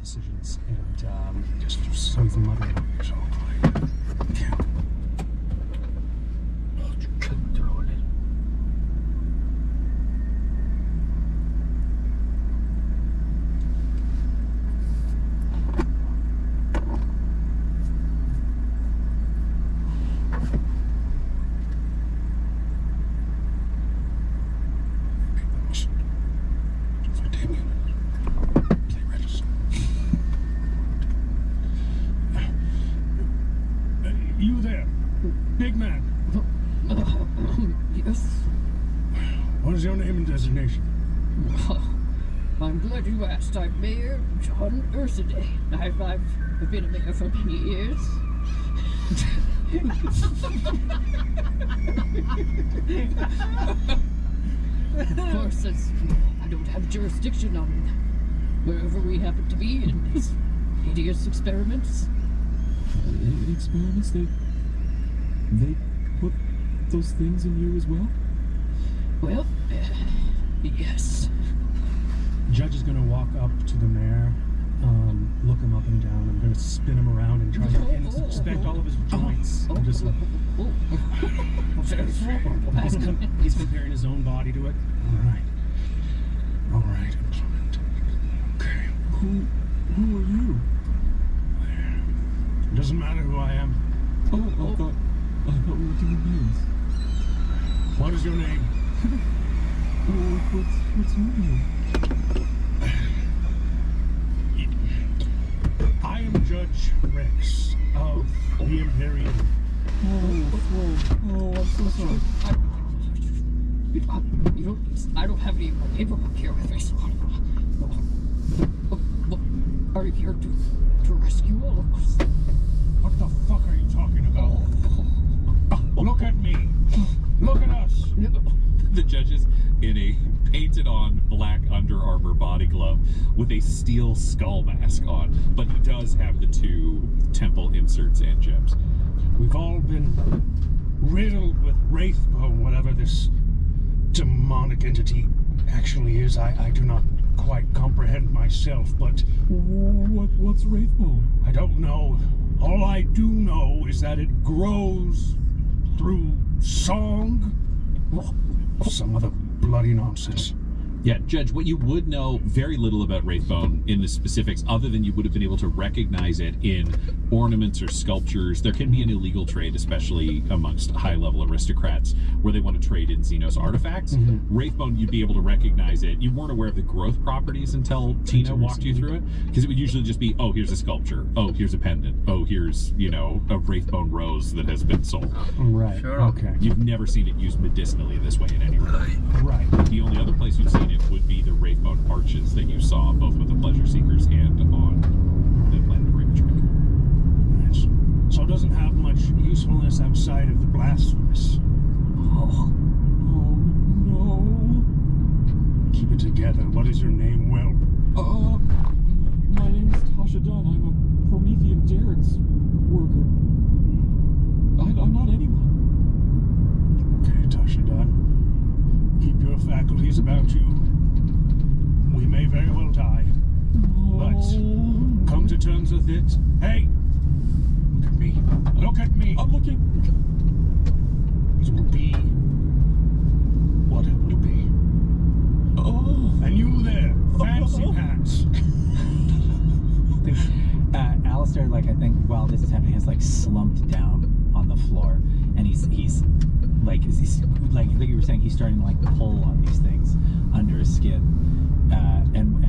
decisions, and so he's muttering. Yeah. You there, big man. Yes. What is your name and designation? I'm glad you asked. I'm Mayor John Ursiday. I've been a mayor for many years. Of course, I don't have jurisdiction on wherever we happen to be in these hideous experiments. Experiments? They put those things in you as well? Well, yes. Judge is going to walk up to the mayor, look him up and down. I'm going to spin him around and try to inspect all of his joints. I'm just like, he's comparing his own body to it. All right, implement. Okay. Who are you? It doesn't matter who I am. I thought we were doing names. What is your name? What's your name? I am Judge Rex of the Imperium. Oh, I'm so sorry. I don't have any paperwork here with me, so are you here to rescue all of us? What the fuck are you talking about? Look at me. Look at us. The judge is in a painted-on black Under Armour body glove with a steel skull mask on, but he does have the two temple inserts and gems. We've all been riddled with Wraithbone, whatever this demonic entity actually is. I do not quite comprehend myself, but What's Wraithbone? I don't know. All I do know is that it grows through song. Some other bloody nonsense. Yeah, Judge, what you would know very little about Wraithbone in the specifics, other than you would have been able to recognize it in ornaments or sculptures. There can be an illegal trade, especially amongst high-level aristocrats, where they want to trade in Xenos artifacts. Wraithbone, you'd be able to recognize it. You weren't aware of the growth properties until Tina walked you through it, because it would usually just be, oh, here's a sculpture. Oh, here's a pendant. Oh, here's, you know, a Wraithbone rose that has been sold. Right. Sure. Okay. You've never seen it used medicinally this way in any way. Right. The only other place you've seen it would be the Wraithbone arches that you saw both with the Pleasure Seekers and on the planet of Raventrek. Nice. So it doesn't have much usefulness outside of the blasphemous. Oh, No. Keep it together. What is your name, Will? My name is Tasha Dunn. I'm a Promethean Darrett's worker. I'm not anyone. Okay, Tasha Dunn. Keep your faculties about you. We may very well die, but come to terms with it. Hey! Look at me. Look at me! I'm looking. It will be what it will be. And you there, fancy pants. Alistair, I think while this is happening, has slumped down on the floor, and he's like you were saying, he's starting to pull on these things under his skin. And when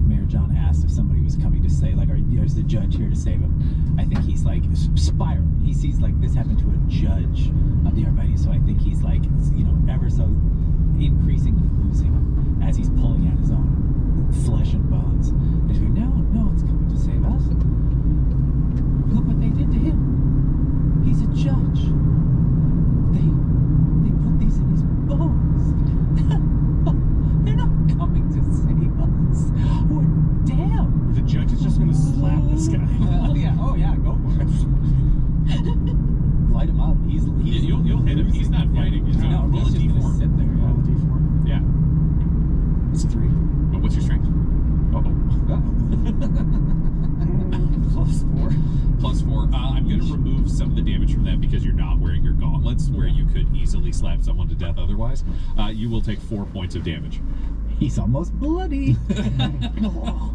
Mayor John asked if somebody was coming to say, is the judge here to save him? I think he's spiraling. He sees this happened to a judge of the Armenian, so I think he's ever so increasingly losing as he's pulling at his own flesh and bones. And he's going, no one's coming to save us. Look what they did to him. He's a judge. They put these in his bones. They're not coming to save us. We're damned. The judge is just gonna slap this guy. Oh yeah, go for it. Light him up. You'll hit him. He's not fighting. No, Roll a he's just gonna d4. sit there. Roll a d4. Yeah. It's a 3. But what's your strength? some of the damage from that because you're not wearing your gauntlets, where you could easily slap someone to death otherwise. You will take 4 points of damage. He's almost bloody. Oh,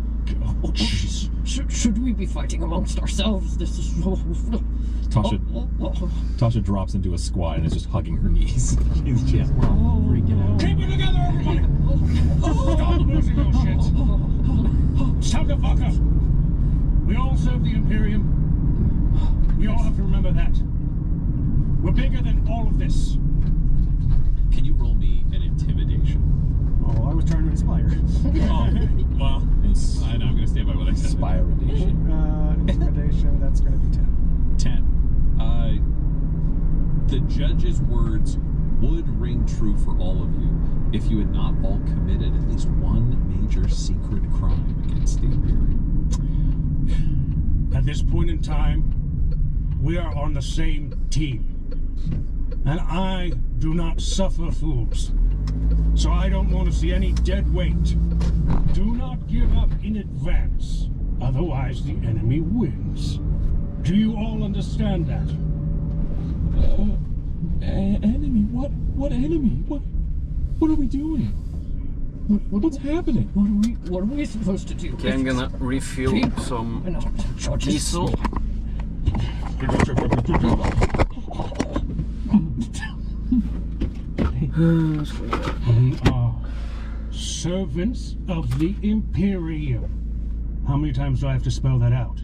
Oh, jeez. should we be fighting amongst ourselves? This is so... Tasha drops into a squat and is just hugging her knees. He's just freaking out. Keep it together, everybody! Stop losing your shit! Shut the fuck up! We all serve the Imperium. We all have to remember that. We're bigger than all of this. Can you roll me an intimidation? Oh, I was trying to inspire. Oh, well, I know I'm going to stand by what I said. Inspiration. Intimidation, that's going to be 10. 10. The judge's words would ring true for all of you if you had not all committed at least one major secret crime against the Imperium. At this point in time, we are on the same team. And I do not suffer fools. So I don't want to see any dead weight. Do not give up in advance. Otherwise the enemy wins. Do you all understand that? Enemy? What enemy? What are we doing? What's happening? What are we supposed to do? Okay, I'm gonna refuel some diesel. We are servants of the Imperium. How many times do I have to spell that out?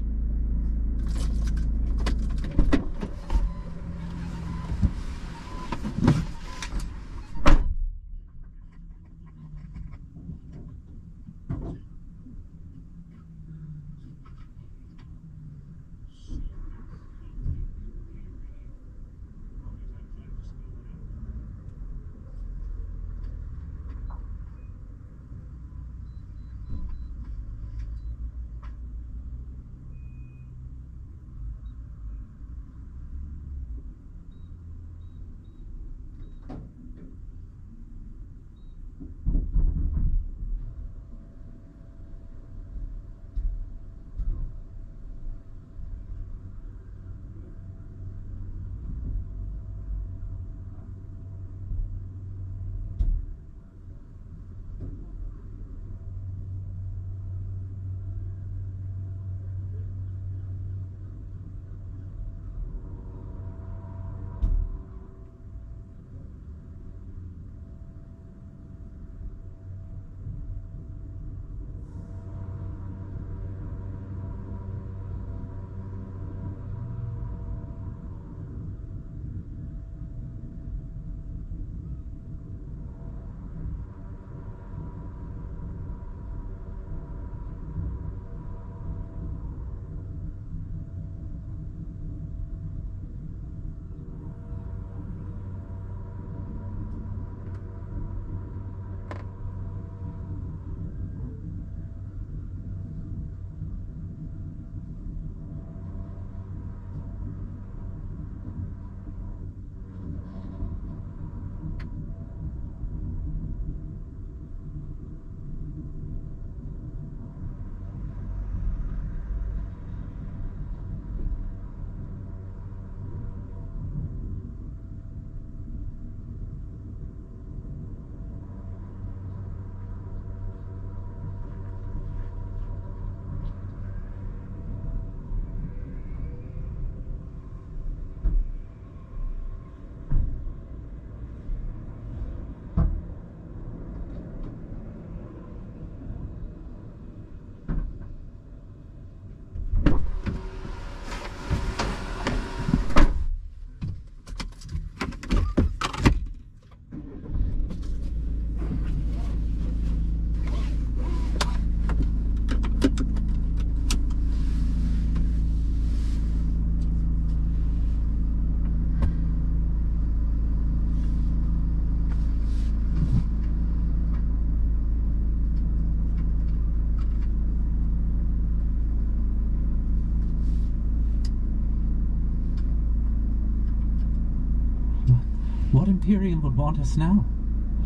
What Imperium would want us now?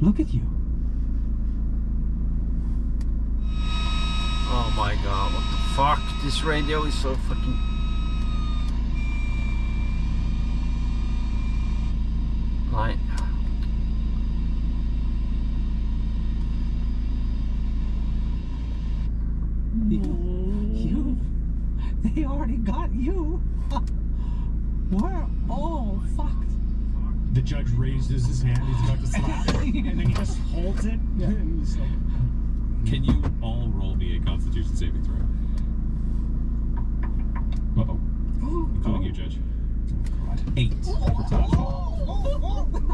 Look at you. Oh my god, what the fuck? This radio is so fucking... You? They already got you. We're all fucked. The judge raises his hand, he's about to slap, and then he just holds it. Yeah. And he's like, Can you all roll me a Constitution saving throw? Uh-oh. Including you, Judge. 8.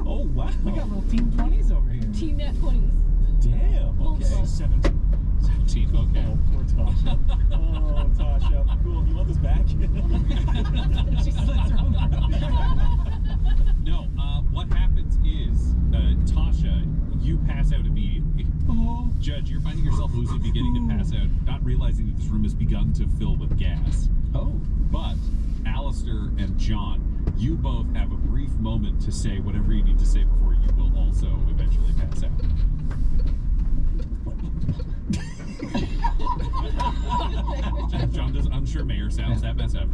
Oh, wow. We got little team 20s over here. Team Nat 20s. Damn, okay. 17. 17, okay. Oh, poor Tasha. Oh, Tasha. Cool, you want this back? She slits her own. No, what happens is, Tasha, you pass out immediately. Oh. Judge, you're finding yourself loosely beginning to pass out, not realizing that this room has begun to fill with gas. Oh. But Alistair and John, you both have a brief moment to say whatever you need to say before you will also eventually pass out. John does unsure mayor sounds. That mess up.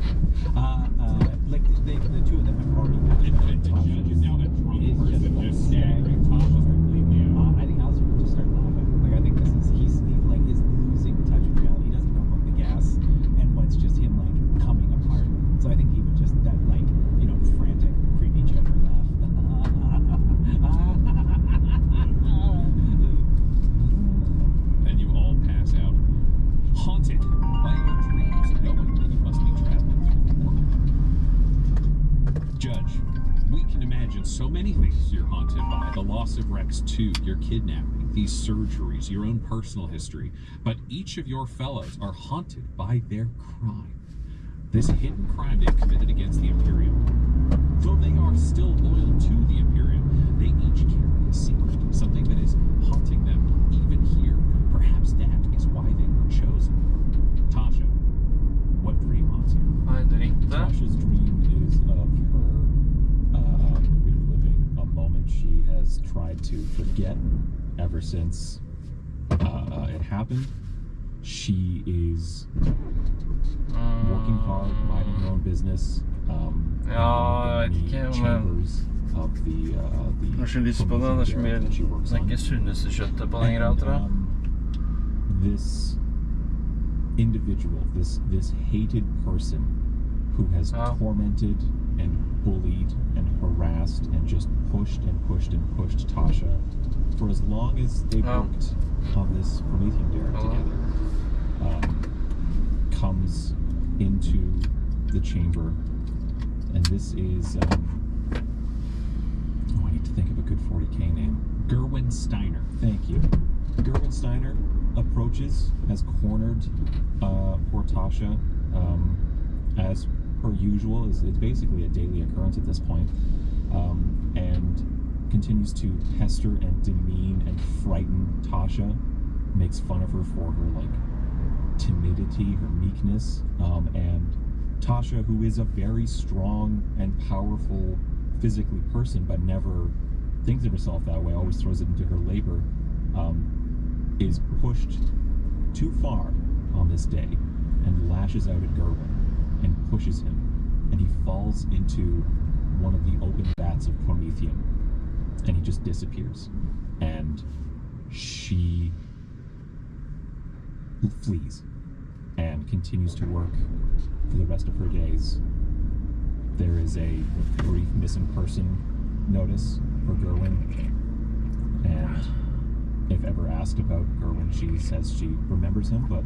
Like the two of them have already. The judge is now a drunk It's person, just just staggering. Tasha's completely out. I think Alistair would just start laughing. Like I think this is he like is losing touch with reality. He doesn't know about the gas and what's just him like coming apart. So I think he would just that like frantic, creepy Joker laugh. And you all pass out, haunted by your dreams, knowing that you must be traveling through the world. Judge, we can imagine so many things you're haunted by. The loss of Rex 2, your kidnapping, these surgeries, your own personal history. But each of your fellows are haunted by their crime. This hidden crime they've committed against the Imperium. Though they are still loyal to the Imperium, they each carry a secret, something that is haunting them even here. Perhaps that is why they were chosen. Tasha, what dream haunts you? Nei, det ringte. Tasha's dream is of her reliving a moment she has tried to forget ever since it happened. She is working hard, minding her own business. Ja, jeg vet ikke om chambers of the Jeg har ikke lyst på det. Det er så mye that she works det er on. ikke sunneste kjøttet på den greia, tror jeg. This individual, this hated person who has tormented and bullied and harassed and just pushed and pushed and pushed Tasha for as long as they've worked on this Promethean Derek together, comes into the chamber, and this is I need to think of a good 40K name. Gerwin Steiner. Thank you. Gerwin Steiner approaches, has cornered poor Tasha, as per usual. It's basically a daily occurrence at this point, and continues to pester and demean and frighten Tasha, makes fun of her for her like timidity, her meekness, and Tasha, who is a very strong and powerful physically person, but never thinks of herself that way, always throws it into her labor, is pushed too far on this day and lashes out at Gerwin and pushes him, and he falls into one of the open vats of Promethean, and he just disappears, and she flees and continues to work for the rest of her days. There is a brief missing person notice for Gerwin, and if ever asked about Gerwin, she says she remembers him, but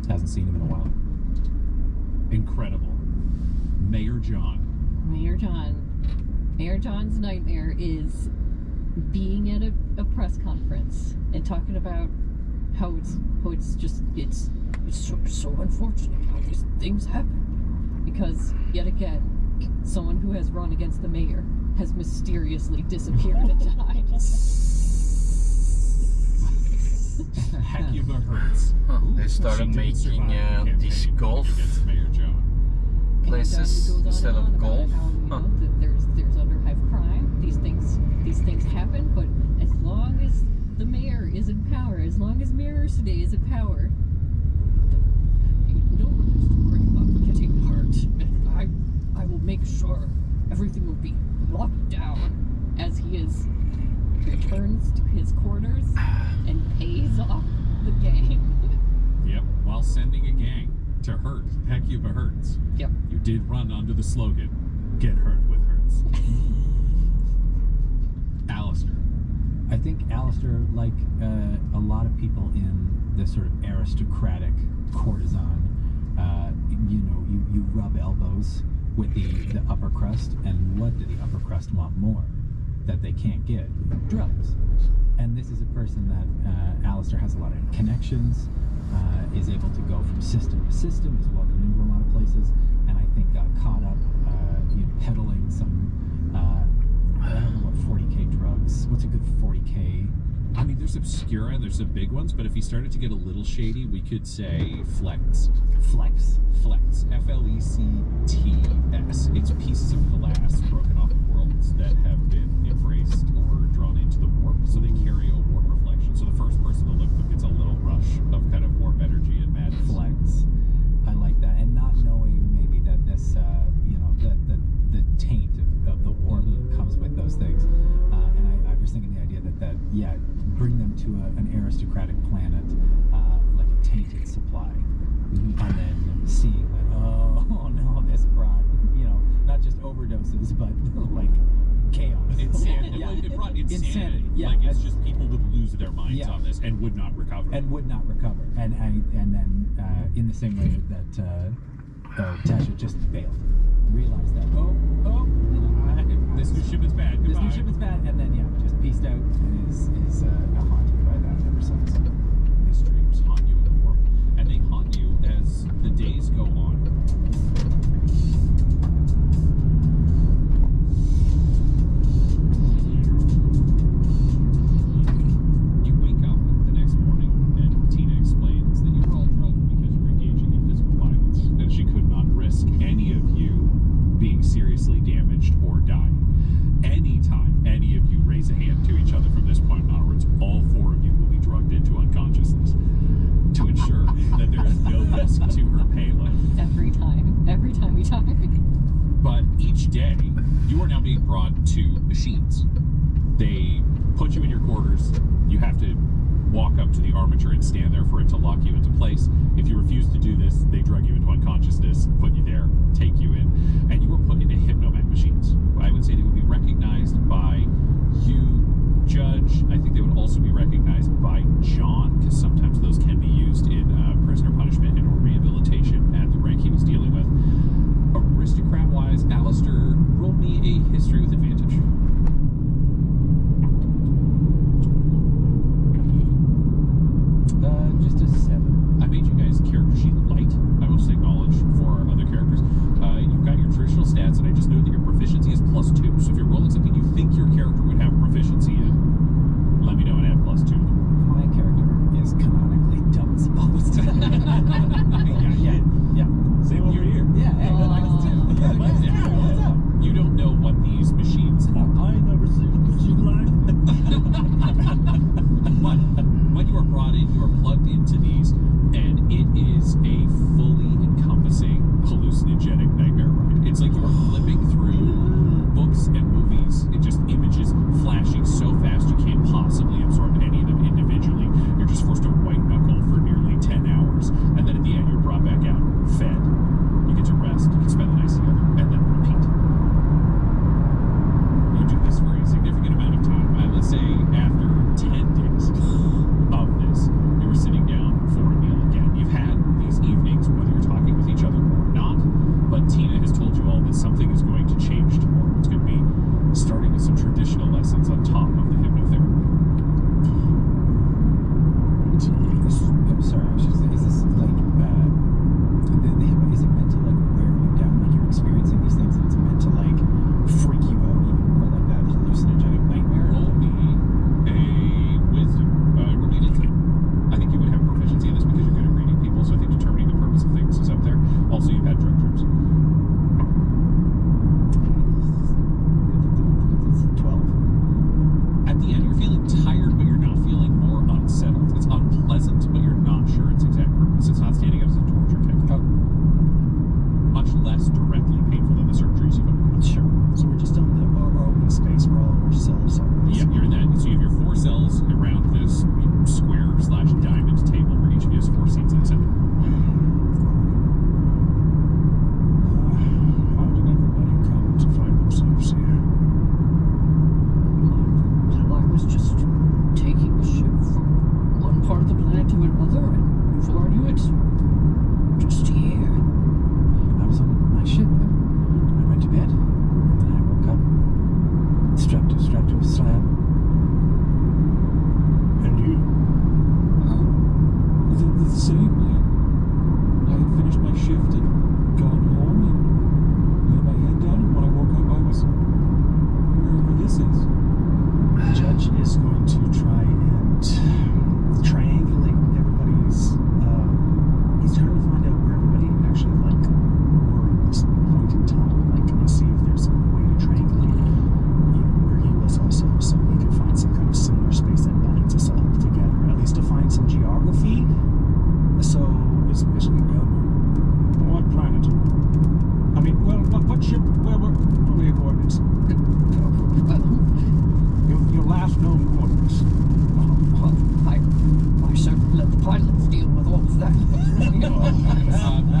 hasn't seen him in a while. Incredible. Mayor John. Mayor John. Mayor John's nightmare is being at a press conference and talking about how it's so unfortunate how these things happen. Because yet again, someone who has run against the mayor has mysteriously disappeared and died. Hecuba Hertz. They started making disc golf places instead of golf. There's underhive crime. These things happen, but as long as the mayor is in power, as long as Mayor Ursula is in power, no one has to worry about getting hurt. And I will make sure everything will be locked down as he returns to his quarters and pays off the gang. Yep. sending a gang to hurt Hecuba Hertz. Yep. You did run under the slogan, "Get hurt with Hertz." Alistair. I think Alistair, like a lot of people in the sort of aristocratic courtesan, you rub elbows with the upper crust, and what do the upper crust want more that they can't get? Drugs. And this is a person that Alistair has a lot of connections, is able to go from system to system, is welcomed into a lot of places, and I think got caught up peddling some, I don't know what 40k drugs. What's a good 40k? I mean, there's Obscura, there's some big ones, but if he started to get a little shady, we could say Flex. Flex. Flex. Flects. It's pieces of glass broken off of worlds that have been embraced or drawn into the warp, so they carry a warp reflection. So the first person to look at them gets a little rush of kind of warp energy and madness. Flex. I like that, and not knowing maybe that this, the taint of the warp comes with those things. And I was thinking the idea that bring them to an aristocratic planet, like a tainted supply, and then seeing that, oh no, this brought, not just overdoses, but like chaos. Insanity. Yeah. It brought insanity. Yeah. Like, it's just people would lose their minds on this and would not recover. And then in the same way that Tasha just failed, realized that this new ship is bad. This Goodbye. new ship is bad, and then just pieced out and is haunted by that ever since. These dreams haunt you in the warp, and they haunt you as the days go on. You wake up the next morning, and Tina explains that you were all drugged because you were engaging in physical violence, and she could not risk any of you being seriously damaged or dying. Anytime any of you raise a hand to each other from this point onwards, all four of you will be drugged into unconsciousness to ensure that there is no risk to her payload. Every time we talk. But each day, you are now being brought to machines. They put you in your quarters. You have to walk up to the armature and stand there for it to lock you into place. If you refuse to do this, they drug you into unconsciousness, put you there, take you in, and you were put into hypnomac machines. I would say they would be recognized by you, Judge. I think they would also be recognized by John, because sometimes those can be used in prisoner punishment and or rehabilitation at the rank he was dealing with. Aristocrat-wise, Alistair, roll me a history with advantage. Just a 7. I made you guys character sheet light. I will say knowledge for our other characters. You've got your traditional stats, and I just know that your proficiency is +2. So if you're rolling something you think your character would have proficiency in, let me know and add +2. My character is canonically dumb as balls.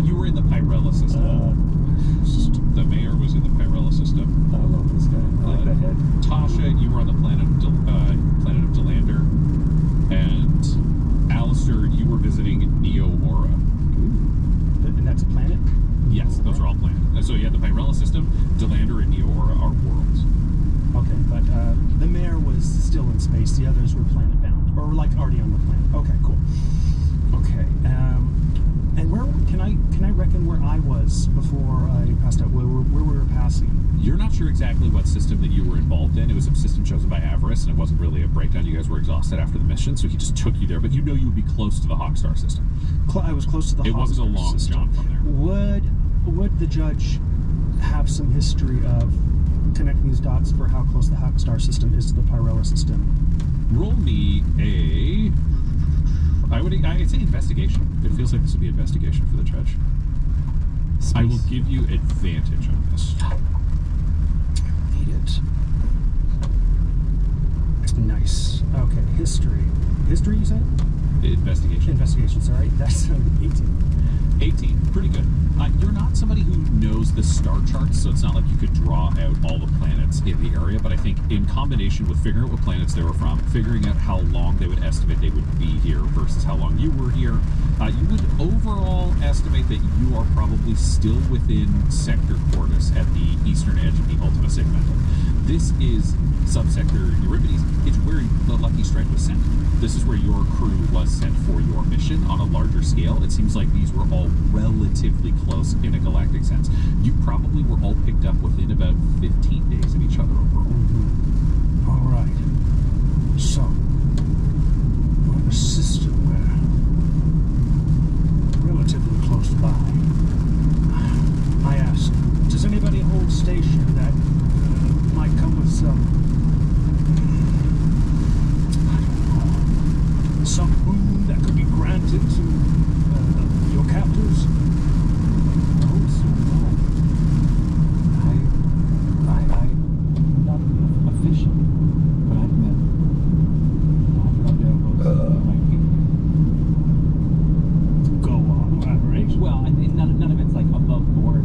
You were in the Pyrella system. The mayor was in the Pyrella system. I love this guy. I like that head. Tasha, you were on the planet of Delander. And Alistair, you were visiting Neo-Aura. And that's a planet? Yes, those are all planets. So you had the Pyrella system, Delander and Neo-Aura are worlds. Okay, but the mayor was still in space. The others were planet bound, or like already on the planet. Okay, cool. Okay, and where can I reckon where I was before I passed out? Where we were passing? You're not sure exactly what system that you were involved in. It was a system chosen by Avarice, and it wasn't really a breakdown. You guys were exhausted after the mission, so he just took you there. But you know you would be close to the Hawkstar system. I was close to the. It wasn't a long system. jump from there. Would the judge have some history of connecting these dots for how close the Hawkstar system is to the Pyrella system? Roll me a. I'd say investigation. It feels like this would be investigation for the judge. Space. I will give you advantage on this. Need it. Nice. Okay, history. History, you said? Investigation. Investigation, sorry. That's 18. 18. Pretty good. You're not somebody who knows the star charts, so it's not like you could draw out all the planets in the area, but I think in combination with figuring out what planets they were from, figuring out how long they would estimate they would be here versus how long you were here, you would overall estimate that you are probably still within Sector Quartus at the eastern edge of the Ultima Segmentum. This is subsector Euripides. It's where the Lucky Strike was sent. This is where your crew was sent for your mission on a larger scale. It seems like these were all relatively close in a galactic sense. You probably were all picked up within about 15 days of each other overall. Mm-hmm. All right. So, we're in a system where relatively close by. I asked, does anybody hold station that might come with some, I don't know, some boon that could be granted to your captors? I'm not official, but I've met my people. Go on, elaborate. Well, none of it's like above board.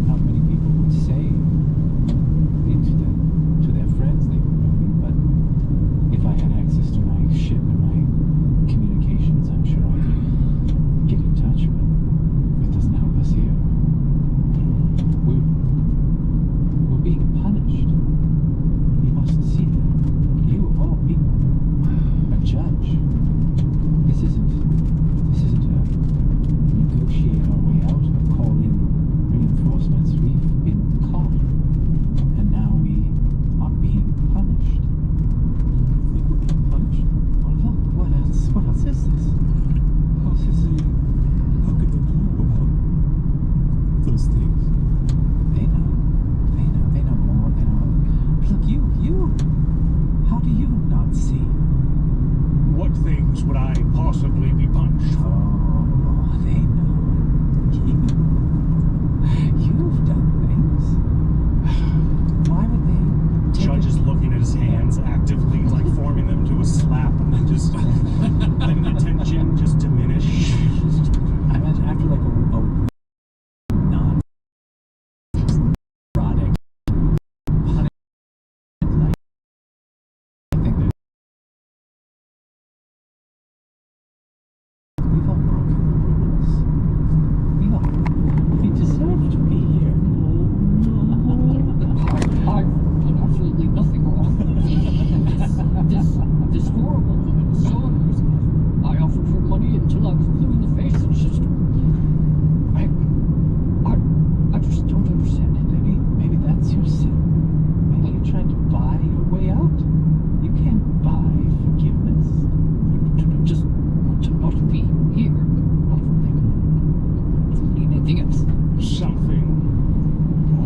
Not many people would say to their friends they would know me, but if I had access to my ship and my communications, I'm sure I could get in touch, but it doesn't help us here. We're being punished. You must see that. You of all people, a judge. This isn't a negotiate our way out or call in reinforcements. We've been caught, and now we are being punished. You think we're being punished? Well, look, what else? What else is this? How could they know about those things? They know. They know more. They know. Look, you. How do you not see? What things would I possibly be punished for? Oh, they know. You've done things. Why would they? Judge is looking at his hands actively, like forming them to a slap, and then just letting the tension just diminish. I imagine after like a non-erotic punishment, like I think that we've all broken the rules. We deserve to be here. I've done absolutely nothing wrong. This horrible woman, Saunders, I offered her money until I was blue in the face, and she's just, I just don't understand it. Maybe that's your sin. Maybe you tried to buy your way out. You can't buy forgiveness. I just want to not be here. Not really need anything else. Something.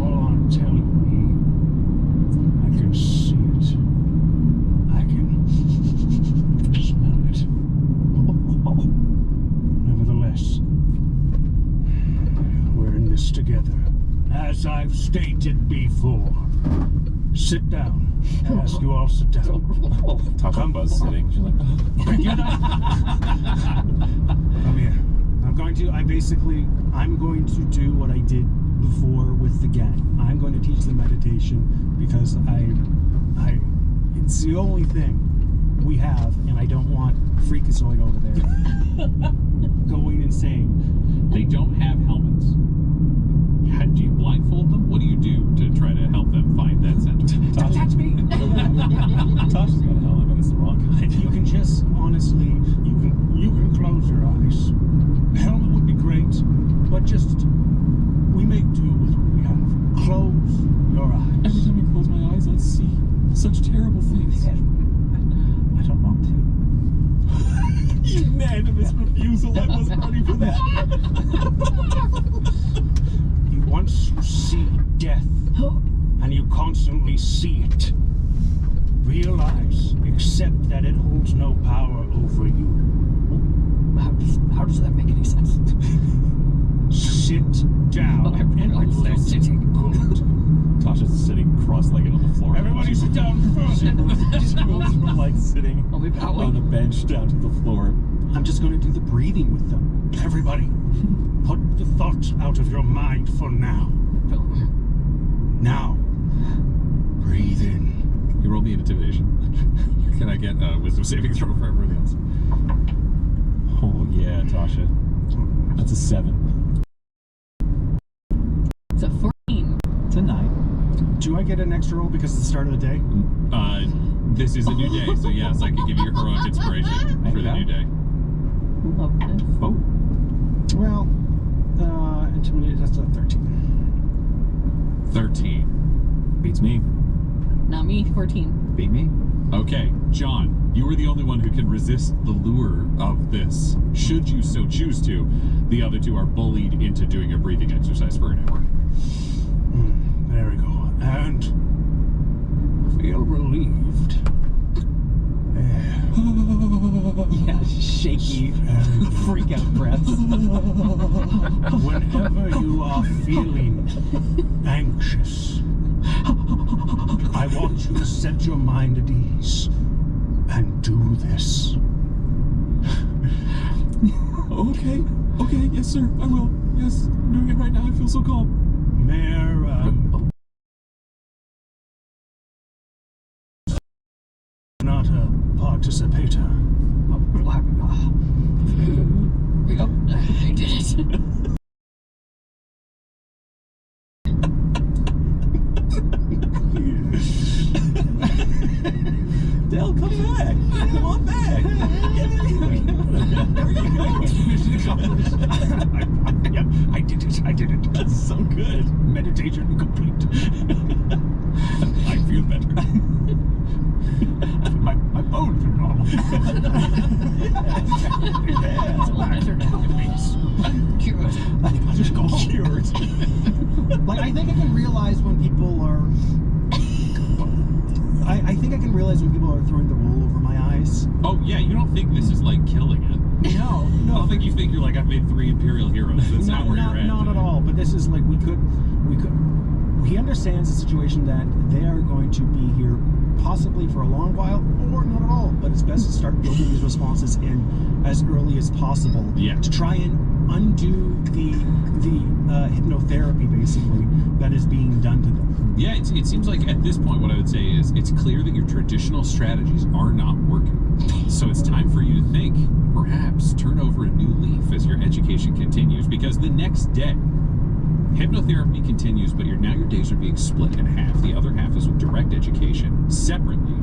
All I'm telling me, I can see it. I can smell it. Nevertheless, we're in this together. As I've stated before, sit down. ask you all to sit down. Tasha Buzz sitting. She's like, Come here. I'm going to do what I did before with the gang. I'm going to teach them meditation because it's the only thing we have, and I don't want Freakazoid over there going insane. They don't have helmets. Do you blindfold them? What do you do to try to help them find that center? Touch me. Tasha's got a helmet, but it's the wrong kind. You can just honestly, you can close your eyes. A helmet would be great, but just we make do with what we have. Close your eyes. Every time I close my eyes, I see such terrible things. I don't want to. Unanimous refusal. I wasn't ready for that. Once you see death, and you constantly see it, realize, accept that it holds no power over you. How does that make any sense? Sit down But I'm let sitting. it go. Tasha's sitting cross-legged on the floor. Everybody sit down first. She moves from like sitting Are we bowing? on the bench down to the floor. I'm just going to do the breathing with them. Everybody, put the thoughts out of your mind for now. Now, breathe in. You roll me an intimidation. Can I get a wisdom saving throw for everybody else? Oh yeah, Tasha. That's a 7. It's a 14. It's a 9. Do I get an extra roll because it's the start of the day? This is a new day, so yes, I can give you your heroic inspiration for the new day. Love this. Oh. Well, intimidated, that's a 13. 13. Beats me. Not me, 14. Beat me. Okay, John, you are the only one who can resist the lure of this. Should you so choose to, the other two are bullied into doing a breathing exercise for an hour. There we go. And feel relieved. Yeah, shaky, freak out breaths. Whenever you are feeling anxious, I want you to set your mind at ease and do this. Okay, yes sir, I will. Yes, I'm doing it right now. I feel so calm. Mayor, not a participator. Yep, I did it. Dale, come back. Come on back. Get in here. There you go. Mission accomplished. Yep, I did it. That's so good. Meditation complete. I feel better. My bones are normal. It's all better now. Cured. I'll just go cured. Like, I think I can realize when people are... I think I can realize when people are throwing the wool over my eyes. Oh, yeah, you don't think this is like killing it. No. I don't think you think you're like, I've made 3 Imperial heroes. That's not where you're at. Not at all. But this is like, he understands the situation that they are going to be here possibly for a long while or not at all. But it's best to start building these responses in as early as possible. Yeah. To try and undo the hypnotherapy basically that is being done to them. Yeah, it seems like at this point what I would say is it's clear that your traditional strategies are not working. So it's time for you to think, perhaps turn over a new leaf as your education continues, because the next day, hypnotherapy continues, but your days are being split in half. The other half is with direct education, separately.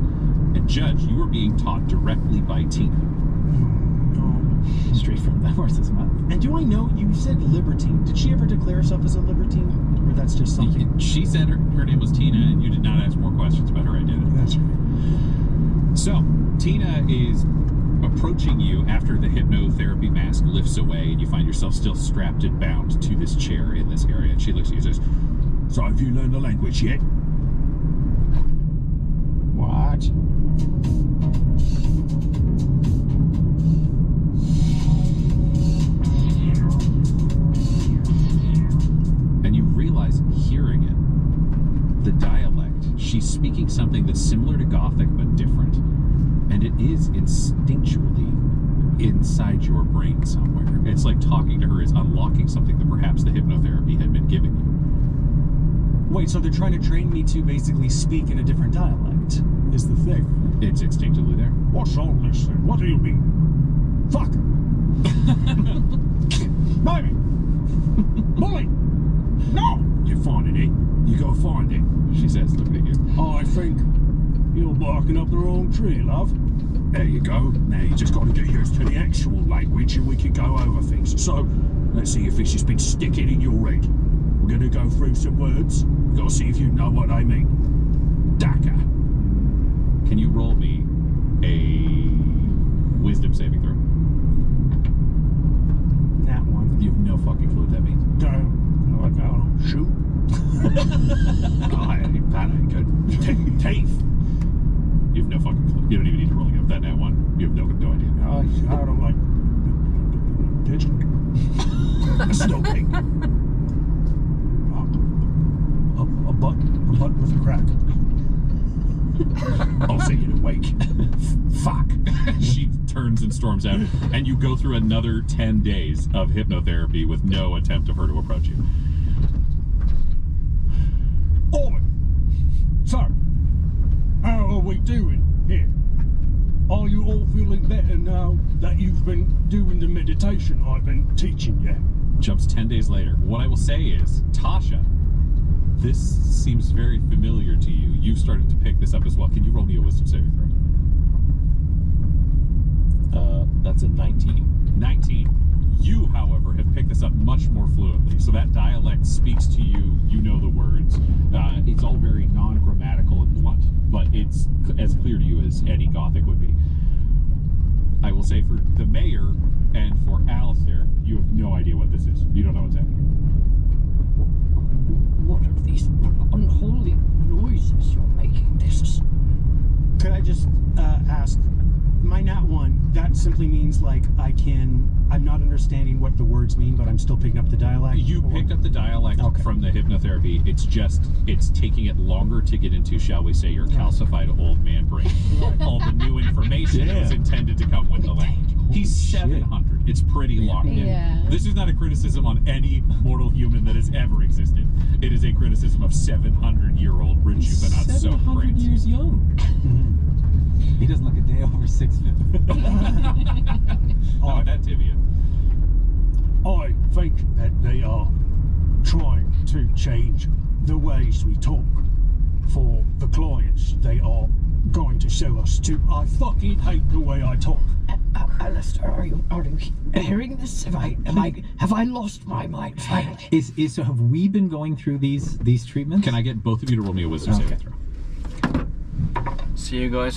And Judge, you are being taught directly by Tina. Straight from the horse's mouth. And do I know, you said libertine. Did she ever declare herself as a libertine? Or that's just something? She said her name was Tina, and you did not ask more questions about her identity. That's right. So, Tina is approaching you after the hypnotherapy mask lifts away, and you find yourself still strapped and bound to this chair in this area. And she looks at you and says, "So have you learned the language yet?" What? And you realize, hearing it, the dialect, she's speaking something that's similar to inside your brain somewhere. It's like talking to her is unlocking something that perhaps the hypnotherapy had been giving you. Wait, so they're trying to train me to basically speak in a different dialect, is the thing. It's instinctively there. What's all this then? What do you mean? Fuck! Baby! Molly! No! You're finding it. You gotta find it. She says, looking at you. I think you're barking up the wrong tree, love. There you go. Now you just got to get used to the actual language and we can go over things. So, let's see if this has been sticking in your head. We're going to go through some words. We've got to see if you know what they mean. Daka. Can you roll me a wisdom saving throw? That one. You have no fucking clue what that means. Like, shoot. That ain't good. Teeth. You have no fucking clue. You don't even need to roll again. That nat one, you have no idea. I don't like pigeon. Snooping. A butt with a crack. I'll see you in a wake. Fuck. She turns and storms out, and you go through another 10 days of hypnotherapy with no attempt of her to approach you. Owen! So, how are we doing here? Are you all feeling better now that you've been doing the meditation I've been teaching you? Jumps 10 days later. What I will say is, Tasha, this seems very familiar to you. You've started to pick this up as well. Can you roll me a wisdom saving throw? That's a 19. 19. You, however, have picked this up much more fluently. So that dialect speaks to you. You know the words. It's all very non-grammatical and blunt, but it's as clear to you as any Gothic would be. I will say for the mayor and for Alistair, you have no idea what this is. You don't know what's happening. What are these unholy noises you're making? This is... Could I just ask, my nat one, that simply means like I'm not understanding what the words mean, but I'm still picking up the dialect? You picked up the dialect from the hypnotherapy. It's taking it longer to get into, shall we say, your calcified old man brain. All the new information that was intended to come with the language. He's 700. It's pretty locked in. Yeah. This is not a criticism on any mortal human that has ever existed. It is a criticism of 700-year-old rejuvenate so 700 brains. years young. He doesn't look a day over 650. How about that, Tivian? I think that they are trying to change the ways we talk for the clients they are going to sell us to. I fucking hate the way I talk. Alistair, are you hearing this? Have I lost my mind finally? So have we been going through these treatments? Can I get both of you to roll me a wisdom saving throw? See you guys.